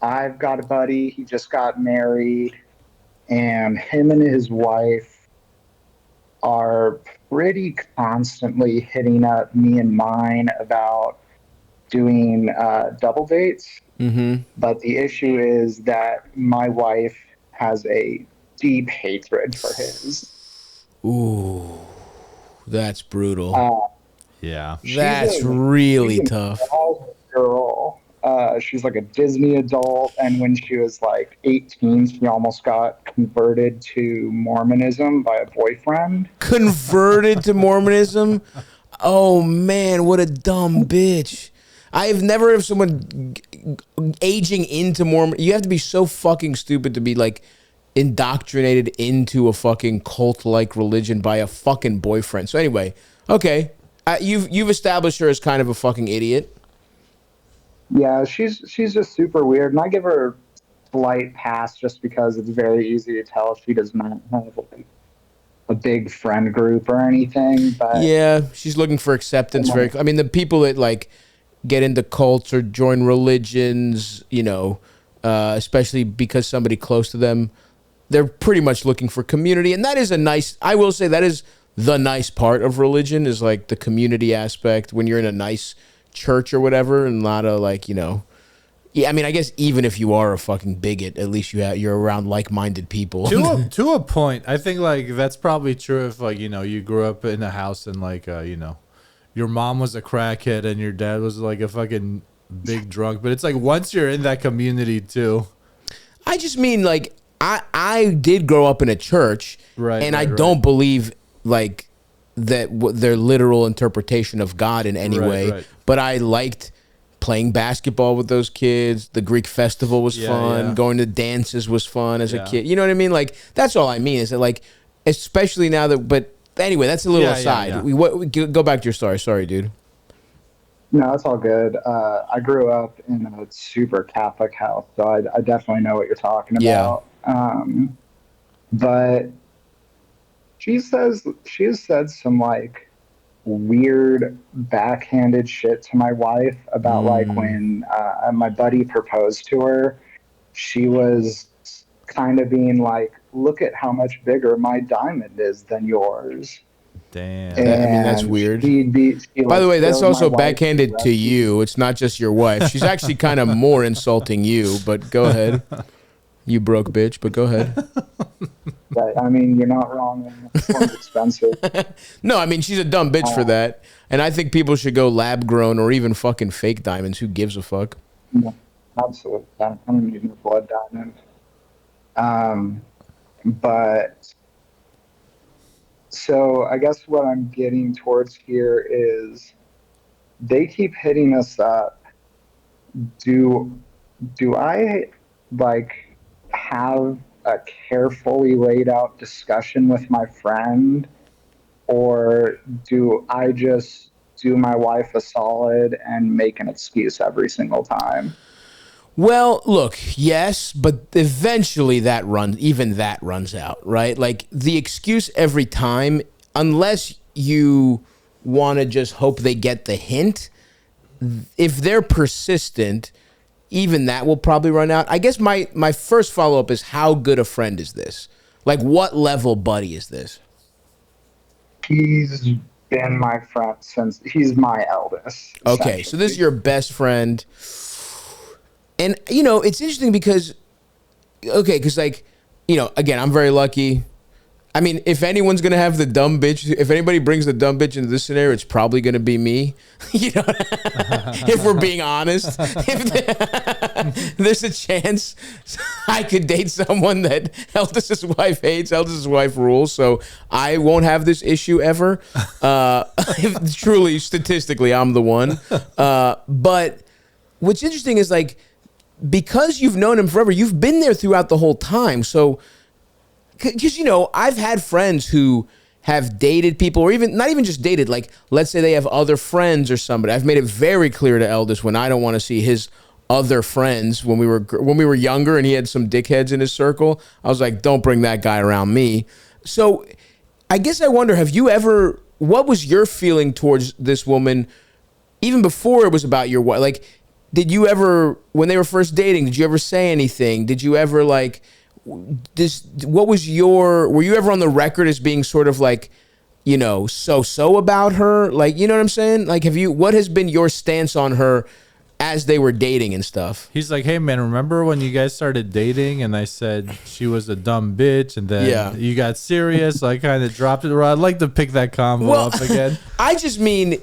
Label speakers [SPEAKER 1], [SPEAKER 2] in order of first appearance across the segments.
[SPEAKER 1] I've got a buddy, he just got married, and him and his wife are pretty constantly hitting up me and mine about doing double dates.
[SPEAKER 2] Mm-hmm.
[SPEAKER 1] But the issue is that my wife has a deep hatred for his.
[SPEAKER 2] Ooh, that's brutal.
[SPEAKER 1] Uh,
[SPEAKER 3] Yeah.
[SPEAKER 2] That's really
[SPEAKER 1] she's an
[SPEAKER 2] tough.
[SPEAKER 1] adult girl. She's like a Disney adult, and when she was like 18, she almost got converted to Mormonism by a boyfriend.
[SPEAKER 2] Converted to Mormonism? Oh man, what a dumb bitch. I've never heard of someone aging into Mormon. You have to be so fucking stupid to be like indoctrinated into a fucking cult-like religion by a fucking boyfriend. So anyway, okay, you've established her as kind of a fucking idiot.
[SPEAKER 1] Yeah, she's just super weird, and I give her a slight pass just because it's very easy to tell she does not have like a big friend group or anything. But
[SPEAKER 2] Yeah, she's looking for acceptance. Very. I mean, the people that like get into cults or join religions, especially because somebody close to them, they're pretty much looking for community, and that is a nice. I will say that is the nice part of religion is like the community aspect when you're in a nice church or whatever, and a lot of like yeah. I mean, I guess even if you are a fucking bigot, at least you're around like-minded people.
[SPEAKER 3] To a point, I think like that's probably true if like you grew up in a house and like your mom was a crackhead and your dad was like a fucking big drunk. But it's like once you're in that community too.
[SPEAKER 2] I just mean like I did grow up in a church,
[SPEAKER 3] Right,
[SPEAKER 2] and I
[SPEAKER 3] right,
[SPEAKER 2] don't
[SPEAKER 3] right.
[SPEAKER 2] believe like that their literal interpretation of God in any
[SPEAKER 3] Right,
[SPEAKER 2] way.
[SPEAKER 3] right.
[SPEAKER 2] But I liked playing basketball with those kids. The Greek festival was
[SPEAKER 3] Yeah,
[SPEAKER 2] fun.
[SPEAKER 3] yeah.
[SPEAKER 2] Going to dances was fun as a
[SPEAKER 3] Yeah.
[SPEAKER 2] kid. You know what I mean? Like that's all I mean is that like, especially now that. But anyway, that's a little
[SPEAKER 3] Yeah, yeah,
[SPEAKER 2] aside.
[SPEAKER 3] yeah.
[SPEAKER 2] Go back to your story. Sorry, dude.
[SPEAKER 1] no, it's all good. I grew up in a super Catholic house, so I definitely know what you're talking
[SPEAKER 2] Yeah.
[SPEAKER 1] about. But she has said some like weird backhanded shit to my wife about like when my buddy proposed to her. She was kind of being like, "Look at how much bigger my diamond is than yours."
[SPEAKER 3] Damn.
[SPEAKER 2] I mean, that's
[SPEAKER 1] And
[SPEAKER 2] weird.
[SPEAKER 1] she
[SPEAKER 2] By
[SPEAKER 1] like
[SPEAKER 2] the way, that's
[SPEAKER 1] showed my
[SPEAKER 2] also
[SPEAKER 1] wife the
[SPEAKER 2] backhanded to
[SPEAKER 1] recipe.
[SPEAKER 2] you. It's not just your wife. She's actually kind of more insulting you, but go ahead. You broke bitch, but go ahead.
[SPEAKER 1] But, I mean, you're not wrong. It's expensive.
[SPEAKER 2] No, I mean, she's a dumb bitch for that. And I think people should go lab grown or even fucking fake diamonds. Who gives a fuck?
[SPEAKER 1] Yeah, absolutely. I don't need no blood diamond. But so I guess what I'm getting towards here is they keep hitting us up. Do I like have a carefully laid out discussion with my friend, or do I just do my wife a solid and make an excuse every single time?
[SPEAKER 2] Well, look, yes, but eventually even that runs out, right? Like the excuse every time, unless you want to just hope they get the hint, if they're persistent, even that will probably run out. I guess my first follow-up is how good a friend is this? Like what level buddy is this?
[SPEAKER 1] He's been my friend since he's my eldest.
[SPEAKER 2] Okay, so this is
[SPEAKER 1] Essentially.
[SPEAKER 2] your best friend. And it's interesting because like, again, I'm very lucky. I mean, if anyone's gonna have the dumb bitch, if anybody brings the dumb bitch into this scenario, it's probably gonna be me. If we're being honest, there's a chance I could date someone that Eldest's wife hates, Eldest's wife rules, so I won't have this issue ever. Truly, statistically, I'm the one. But what's interesting is like, because you've known him forever, you've been there throughout the whole time, so. Because, I've had friends who have dated people, or even not even just dated, like, let's say they have other friends or somebody. I've made it very clear to Eldest when I don't want to see his other friends when we were younger and he had some dickheads in his circle. I was like, don't bring that guy around me. So I guess I wonder, what was your feeling towards this woman even before it was about your wife? Like, did you ever, when they were first dating, did you ever say anything? Did you ever like this? What was your? Were you ever on the record as being sort of like, you know, so about her? Like, you know what I'm saying? Like, have you? What has been your stance on her as they were dating and stuff?
[SPEAKER 3] He's like, hey man, remember when you guys started dating and I said she was a dumb bitch and then you got serious? So I kind of dropped it. I'd like to pick that combo up again.
[SPEAKER 2] I just mean,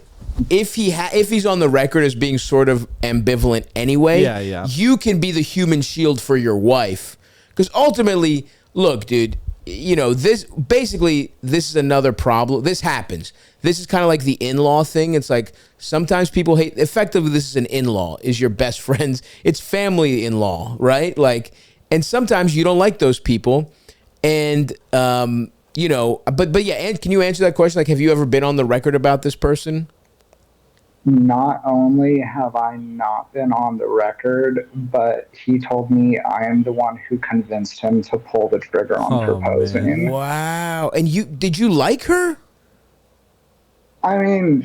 [SPEAKER 2] if he's on the record as being sort of ambivalent anyway, you can be the human shield for your wife. Because ultimately, look, dude, you know, this is another problem. This happens. This is kind of like the in-law thing. It's like sometimes people hate, effectively this is an in-law, is your best friend's, it's family in-law, right? Like, and sometimes you don't like those people. And, you know, but yeah, and can you answer that question? Like, have you ever been on the record about this person?
[SPEAKER 1] Not only have I not been on the record, but he told me I am the one who convinced him to pull the trigger on proposing.
[SPEAKER 2] Man. Wow. And did you like her?
[SPEAKER 1] I mean,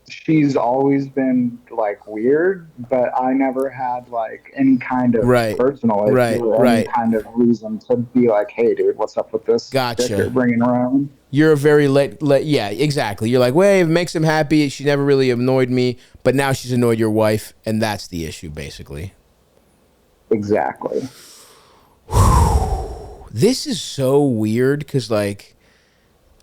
[SPEAKER 1] she's always been like weird, but I never had like any kind of personal issue or any kind of reason to be like, hey, dude, what's up with this chick you're bringing around?
[SPEAKER 2] You're a very yeah, exactly. You're like, well, it makes him happy. She never really annoyed me, but now she's annoyed your wife, and that's the issue, basically.
[SPEAKER 1] Exactly.
[SPEAKER 2] This is so weird because, like,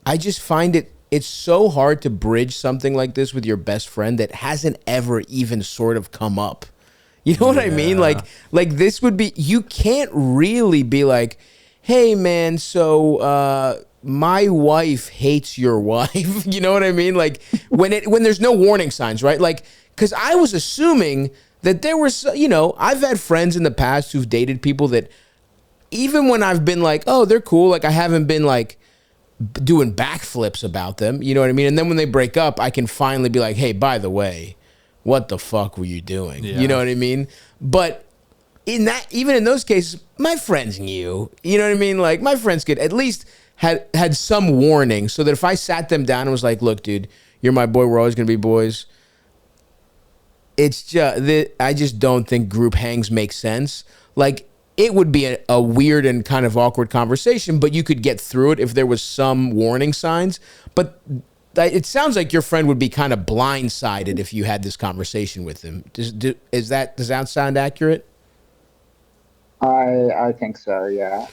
[SPEAKER 2] I just find it's so hard to bridge something like this with your best friend that hasn't ever even sort of come up. You know what I mean? Like this would be, you can't really be like, hey, man, so my wife hates your wife. You know what I mean? Like when there's no warning signs, right? Like, because I was assuming that there was, you know, I've had friends in the past who've dated people that even when I've been like, oh, they're cool, like I haven't been like doing backflips about them. You know what I mean? And then when they break up, I can finally be like, hey, by the way, what the fuck were you doing? Yeah. You know what I mean? But even in those cases, my friends knew. You know what I mean? Like my friends could at least had some warning so that if I sat them down and was like, look, dude, you're my boy, we're always gonna be boys. It's just I just don't think group hangs make sense. Like it would be a weird and kind of awkward conversation, but you could get through it if there was some warning signs. But it sounds like your friend would be kind of blindsided if you had this conversation with him. Does that sound accurate?
[SPEAKER 1] I think so, yeah.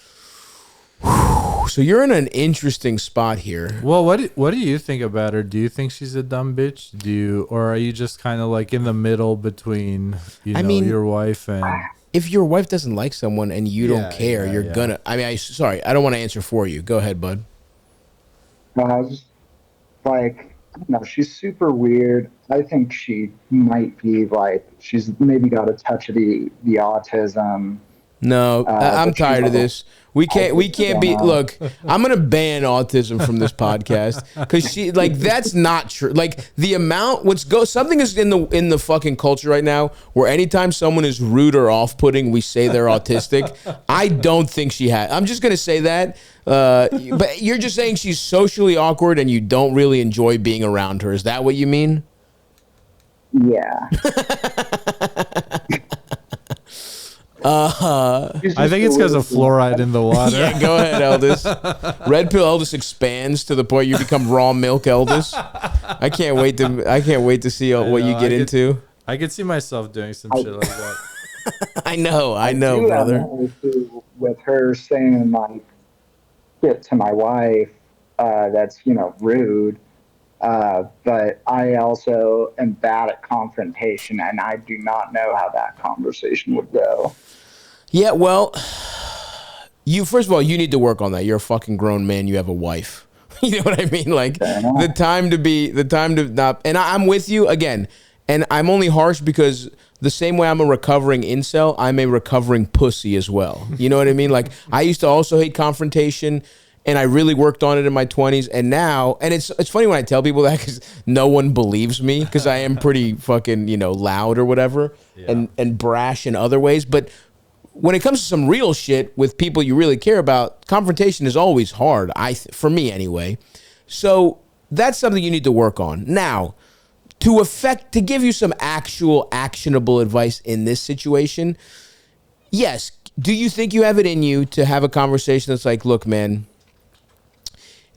[SPEAKER 2] So you're in an interesting spot here.
[SPEAKER 3] Well, what do you think about her? Do you think she's a dumb bitch? Or are you just kind of like in the middle between your wife and?
[SPEAKER 2] If your wife doesn't like someone and you don't care, you're gonna. I mean, sorry, I don't want to answer for you. Go ahead, bud.
[SPEAKER 1] I was just like, I don't know, she's super weird. I think she might be like, she's maybe got a touch of the autism.
[SPEAKER 2] No, I'm tired of this. We can't be. Look, I'm gonna ban autism from this podcast because that's not true. Like the amount, something is in the fucking culture right now where anytime someone is rude or off-putting, we say they're autistic. I don't think she has. I'm just gonna say that. But you're just saying she's socially awkward and you don't really enjoy being around her. Is that what you mean?
[SPEAKER 1] Yeah.
[SPEAKER 3] I think it's because of fluoride in the water.
[SPEAKER 2] Yeah, go ahead, Eldest. Red pill Eldest expands to the point you become raw milk Eldest. I can't wait to see what you get into.
[SPEAKER 3] I could see myself doing some shit like that.
[SPEAKER 2] I know, brother.
[SPEAKER 1] With her saying like shit to my wife, that's rude. But I also am bad at confrontation, and I do not know how that conversation would go.
[SPEAKER 2] Yeah, well, first of all, you need to work on that. You're a fucking grown man. You have a wife. You know what I mean? Like the time to not. And I'm with you again. And I'm only harsh because the same way I'm a recovering incel, I'm a recovering pussy as well. You know what I mean? Like I used to also hate confrontation. And I really worked on it in my 20s. And now, and it's funny when I tell people that because no one believes me because I am pretty fucking, loud or whatever and brash in other ways. But when it comes to some real shit with people you really care about, confrontation is always hard, for me anyway. So that's something you need to work on. Now, to give you some actual actionable advice in this situation. Yes, do you think you have it in you to have a conversation that's like, look, man,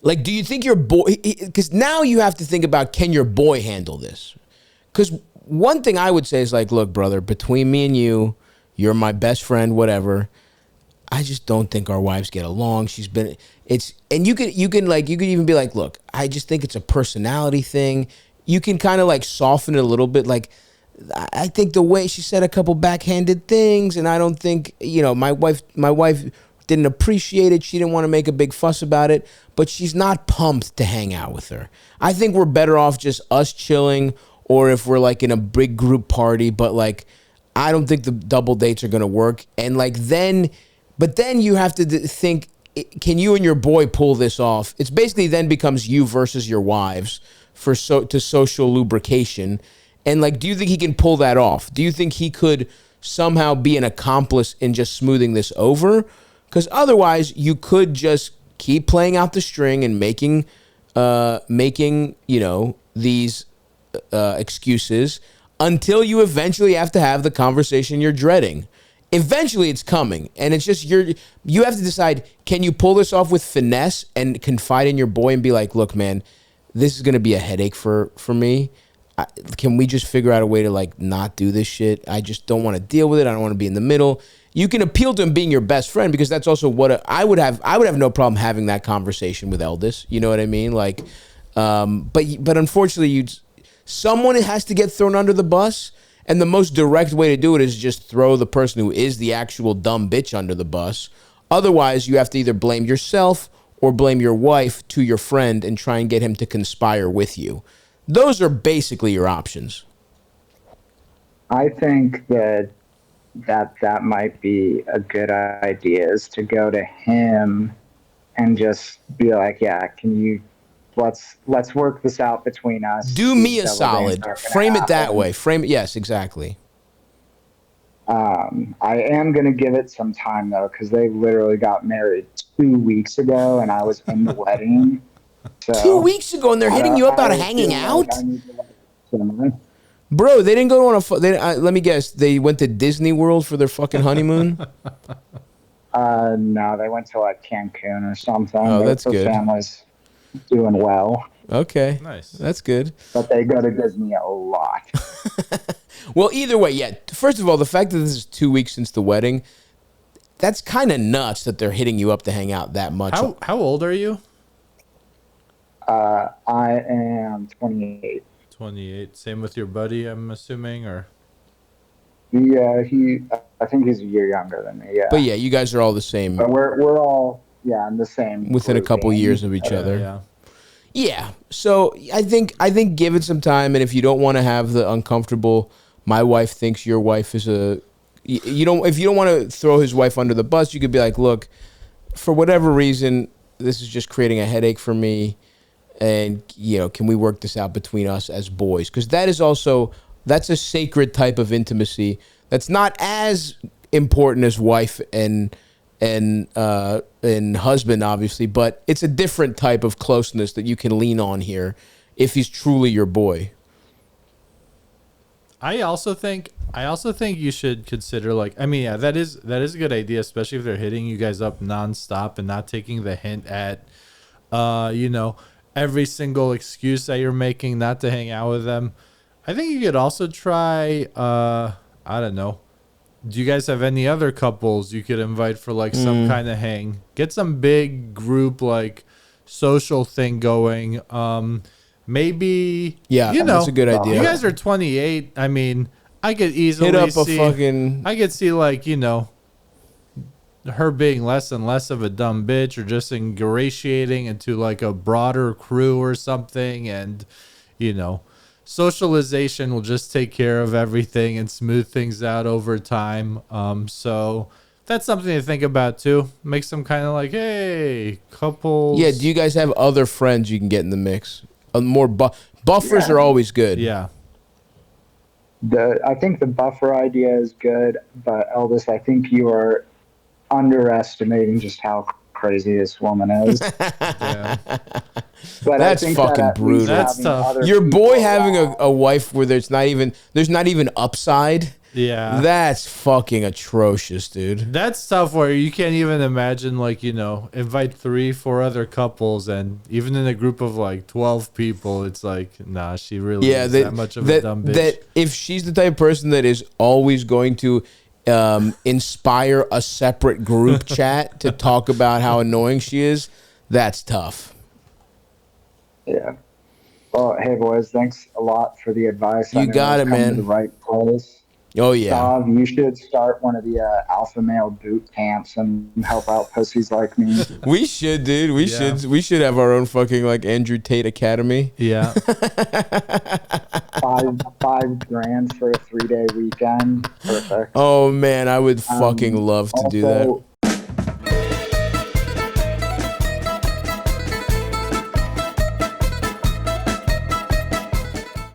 [SPEAKER 2] like, do you think your boy, because now you have to think about, can your boy handle this? Because one thing I would say is like, look, brother, between me and you, you're my best friend, whatever. I just don't think our wives get along. And you could even be like, look, I just think it's a personality thing. You can kind of like soften it a little bit. Like, I think the way she said a couple backhanded things, and I don't think, my wife didn't appreciate it. She didn't want to make a big fuss about it, but she's not pumped to hang out with her. I think we're better off just us chilling, or if we're like in a big group party, but like, I don't think the double dates are going to work. And like, but then you have to think, can you and your boy pull this off? It's basically then becomes you versus your wives to social lubrication. And like, do you think he can pull that off? Do you think he could somehow be an accomplice in just smoothing this over? Because otherwise, you could just keep playing out the string and making these excuses until you eventually have to have the conversation you're dreading. Eventually, it's coming, and it's just you have to decide: can you pull this off with finesse and confide in your boy and be like, "Look, man, this is gonna be a headache for me. Can we just figure out a way to like not do this shit? I just don't want to deal with it. I don't want to be in the middle." You can appeal to him being your best friend, because that's also what I would have. I would have no problem having that conversation with Eldest. You know what I mean? Like, but unfortunately, someone has to get thrown under the bus. And the most direct way to do it is just throw the person who is the actual dumb bitch under the bus. Otherwise, you have to either blame yourself or blame your wife to your friend and try and get him to conspire with you. Those are basically your options.
[SPEAKER 1] I think that might be a good idea, is to go to him and just be like, yeah, let's work this out between us.
[SPEAKER 2] Do me a solid. Frame it that way. Yes, exactly.
[SPEAKER 1] I am going to give it some time, though, because they literally got married 2 weeks ago, and I was in the wedding. So
[SPEAKER 2] 2 weeks ago, and they're hitting you up about hanging out? Bro, they didn't go on let me guess, they went to Disney World for their fucking honeymoon?
[SPEAKER 1] No, they went to like Cancun or something.
[SPEAKER 2] Oh, that's good.
[SPEAKER 1] Family's doing well.
[SPEAKER 2] Okay.
[SPEAKER 3] Nice.
[SPEAKER 2] That's good.
[SPEAKER 1] But they go to Disney a lot.
[SPEAKER 2] Well, either way, yeah. First of all, the fact that this is 2 weeks since the wedding, that's kind of nuts that they're hitting you up to hang out that much.
[SPEAKER 3] How old are you?
[SPEAKER 1] I am 28.
[SPEAKER 3] 28. Same with your buddy, I'm assuming, or?
[SPEAKER 1] Yeah, I think he's a year younger than me. Yeah.
[SPEAKER 2] But yeah, you guys are all the same.
[SPEAKER 1] But we're all in the same.
[SPEAKER 2] Within a couple years of each other.
[SPEAKER 3] Yeah.
[SPEAKER 2] Yeah. So I think give it some time, and if you don't want to have the uncomfortable, my wife thinks your wife is if you don't want to throw his wife under the bus, you could be like, look, for whatever reason, this is just creating a headache for me. And, can we work this out between us as boys? Because that's a sacred type of intimacy that's not as important as wife and husband, obviously, but it's a different type of closeness that you can lean on here if he's truly your boy.
[SPEAKER 3] I also think you should consider, like, I mean, yeah, that is a good idea, especially if they're hitting you guys up nonstop and not taking the hint at, every single excuse that you're making not to hang out with them. I think you could also try, I don't know. Do you guys have any other couples you could invite for like some kind of hang? Get some big group like social thing going. Maybe
[SPEAKER 2] that's a good idea.
[SPEAKER 3] You guys are 28. I mean, I could easily I could see like, her being less and less of a dumb bitch, or just ingratiating into like a broader crew or something, and socialization will just take care of everything and smooth things out over time. So that's something to think about too. Make some kind of like, hey, couples.
[SPEAKER 2] Yeah, do you guys have other friends you can get in the mix? More buffers are always good.
[SPEAKER 3] Yeah.
[SPEAKER 1] I think the buffer idea is good, but Eldest, I think you are underestimating just how crazy this woman is.
[SPEAKER 3] Yeah.
[SPEAKER 1] But I
[SPEAKER 2] That's
[SPEAKER 1] think that
[SPEAKER 2] fucking
[SPEAKER 1] at least
[SPEAKER 2] brutal.
[SPEAKER 3] That's
[SPEAKER 1] having
[SPEAKER 3] tough.
[SPEAKER 1] other
[SPEAKER 2] Your
[SPEAKER 1] people
[SPEAKER 2] boy having
[SPEAKER 1] around,
[SPEAKER 2] a wife where there's not even upside.
[SPEAKER 3] Yeah.
[SPEAKER 2] That's fucking atrocious, dude.
[SPEAKER 3] That's tough where you can't even imagine, like, invite 3, 4 other couples, and even in a group of like 12 people, it's like, nah, she really
[SPEAKER 2] Yeah,
[SPEAKER 3] is that much of a dumb bitch.
[SPEAKER 2] that if she's the type of person that is always going to inspire a separate group chat to talk about how annoying she is, that's tough.
[SPEAKER 1] yeah. Well, hey boys, thanks a lot for the advice. I
[SPEAKER 2] You
[SPEAKER 1] know
[SPEAKER 2] got
[SPEAKER 1] I've
[SPEAKER 2] it,
[SPEAKER 1] come to the
[SPEAKER 2] man.
[SPEAKER 1] right place.
[SPEAKER 2] Oh yeah.
[SPEAKER 1] Stav, you should start one of the alpha male boot camps and help out pussies like me.
[SPEAKER 2] We should, dude.
[SPEAKER 3] Yeah.
[SPEAKER 2] We should have our own fucking like Andrew Tate Academy.
[SPEAKER 3] Yeah.
[SPEAKER 1] Five grand for a 3-day weekend. Perfect.
[SPEAKER 2] Oh man, I would fucking love to do that.
[SPEAKER 1] Also,